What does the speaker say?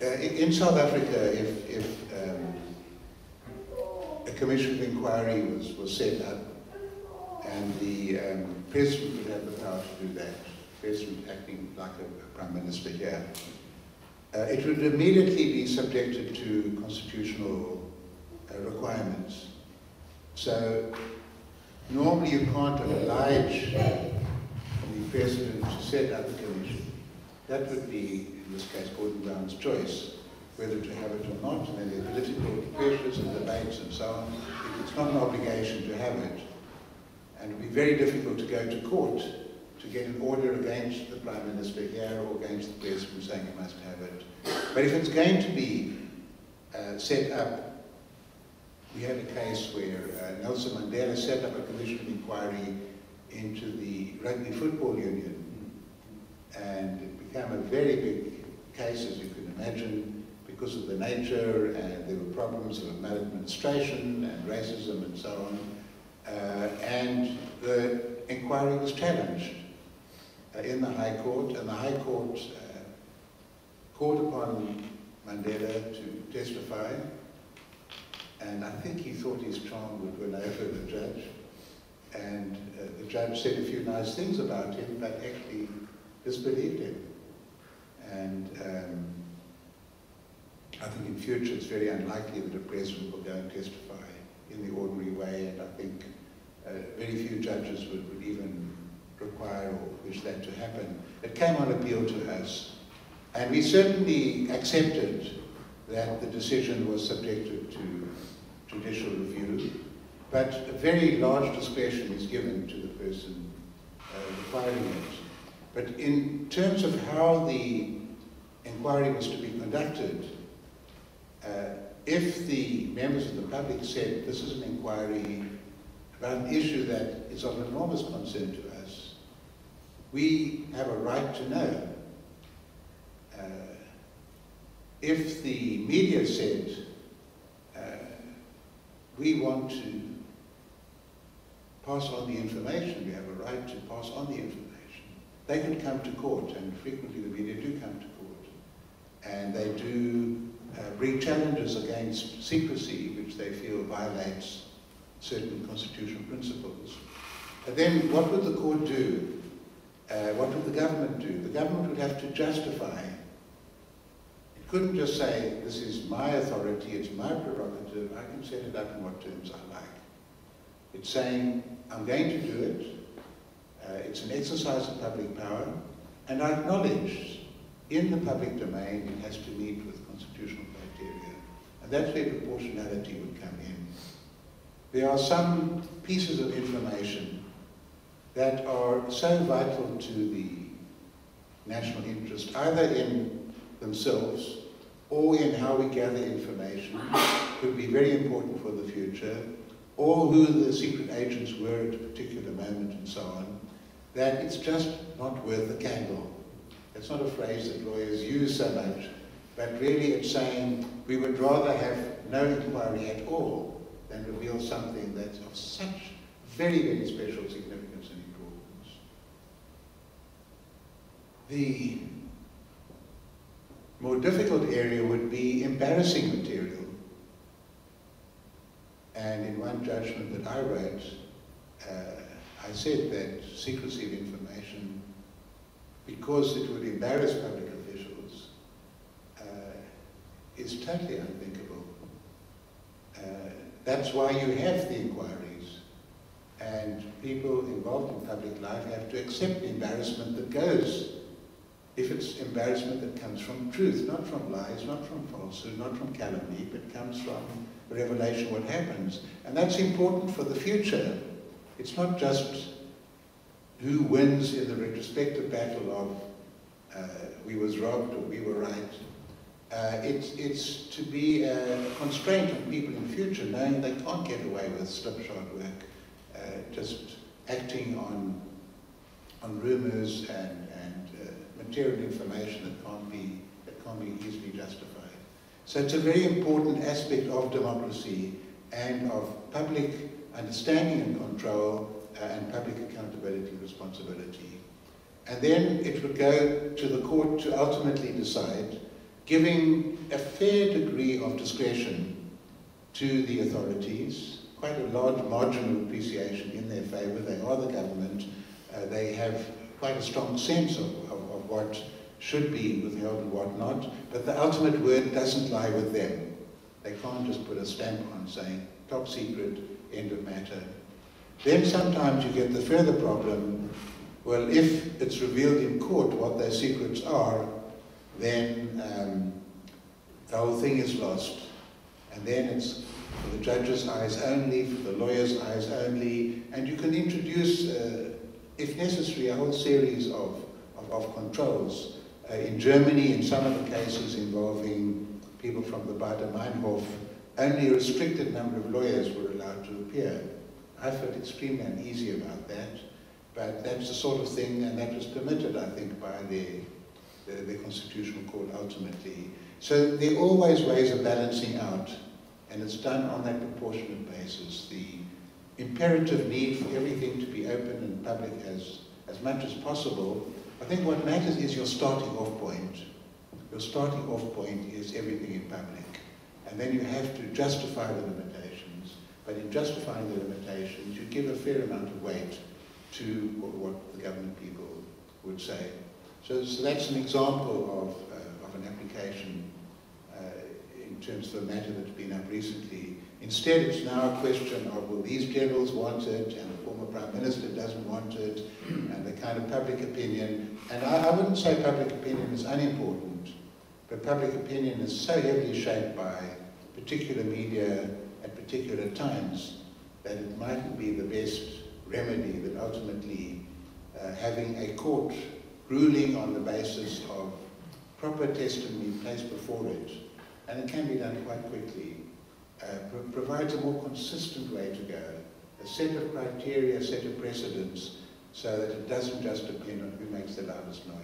In South Africa, if a commission of inquiry was set up, and the president would have the power to do that, president acting like a prime minister here, it would immediately be subjected to constitutional requirements. So normally you can't oblige the president to set up a commission. That would be, in this case, Gordon Brown's choice, whether to have it or not, and then there are political pressures and debates and so on. It's not an obligation to have it. And it would be very difficult to go to court to get an order against the Prime Minister here or against the President saying he must have it. But if it's going to be set up, we had a case where Nelson Mandela set up a commission of inquiry into the Rugby Football Union, and it became a very big case, as you can imagine, because of the nature, and there were problems of maladministration and racism and so on. And the inquiry was challenged in the High Court, and the High Court called upon Mandela to testify, and I think he thought his charm would win over the judge, and the judge said a few nice things about him, but actually disbelieved him. And I think in future it's very unlikely that a president will go and testify in the ordinary way, and I think very few judges would even require or wish that to happen. It came on appeal to us, and we certainly accepted that the decision was subjected to judicial review, but a very large discretion is given to the person requiring it. But in terms of how the inquiry was to be conducted, if the members of the public said this is an inquiry about an issue that is of enormous concern to us, we have a right to know. If the media said we want to pass on the information, we have a right to pass on the information, they can come to court, and frequently the media do come to court, and they do bring challenges against secrecy, which they feel violates certain constitutional principles. And then what would the court do? What would the government do? The government would have to justify. It couldn't just say, this is my authority, it's my prerogative, I can set it up in what terms I like. It's saying, I'm going to do it, it's an exercise of public power, and I acknowledge in the public domain it has to meet with constitutional criteria. And that's where proportionality would come in. There are some pieces of information that are so vital to the national interest, either in themselves or in how we gather information, could be very important for the future, or who the secret agents were at a particular moment and so on, that it's just not worth the candle. It's not a phrase that lawyers use so much, but really it's saying we would rather have no inquiry at all than reveal something that's of such very, very special significance and importance. The more difficult area would be embarrassing material. And in one judgment that I wrote, I said that secrecy of information, because it would embarrass public officials, is totally unthinkable. That's why you have the inquiries, and people involved in public life have to accept the embarrassment that goes, if it's embarrassment that comes from truth, not from lies, not from falsehood, not from calumny, but comes from the revelation of what happens. And that's important for the future. It's not just who wins in the retrospective battle of we was robbed or we were right. It's to be a constraint on people in the future, knowing they can't get away with slipshod work, just acting on rumors and material information that can't be easily justified. So it's a very important aspect of democracy and of public understanding and control and public accountability and responsibility. And then it would go to the court to ultimately decide, giving a fair degree of discretion to the authorities, quite a large margin of appreciation in their favour. They are the government. They have quite a strong sense of what should be withheld and what not, but the ultimate word doesn't lie with them. They can't just put a stamp on saying, top secret, end of matter. Then sometimes you get the further problem, well, if it's revealed in court what those secrets are, then the whole thing is lost. And then it's for the judge's eyes only, for the lawyer's eyes only, and you can introduce, if necessary, a whole series of controls. In Germany, in some of the cases involving people from the Bader-Meinhof, only a restricted number of lawyers were allowed to appear. I felt extremely uneasy about that, but that's the sort of thing, and that was permitted, I think, by the Constitutional Court ultimately. So there are always ways of balancing out, and it's done on that proportionate basis. The imperative need for everything to be open and public as much as possible. I think what matters is your starting off point. Your starting off point is everything in public. And then you have to justify the limitations. But in justifying the limitations, you give a fair amount of weight to what the government people would say. So that's an example of an application in terms of the matter that's been up recently. Instead, it's now a question of, well, these generals want it, and the former Prime Minister doesn't want it, and the kind of public opinion. And I wouldn't say public opinion is unimportant, but public opinion is so heavily shaped by particular media at particular times that it mightn't be the best remedy that ultimately having a court ruling on the basis of proper testimony placed before it, and it can be done quite quickly, provides a more consistent way to go, a set of criteria, a set of precedents, so that it doesn't just depend on who makes the loudest noise.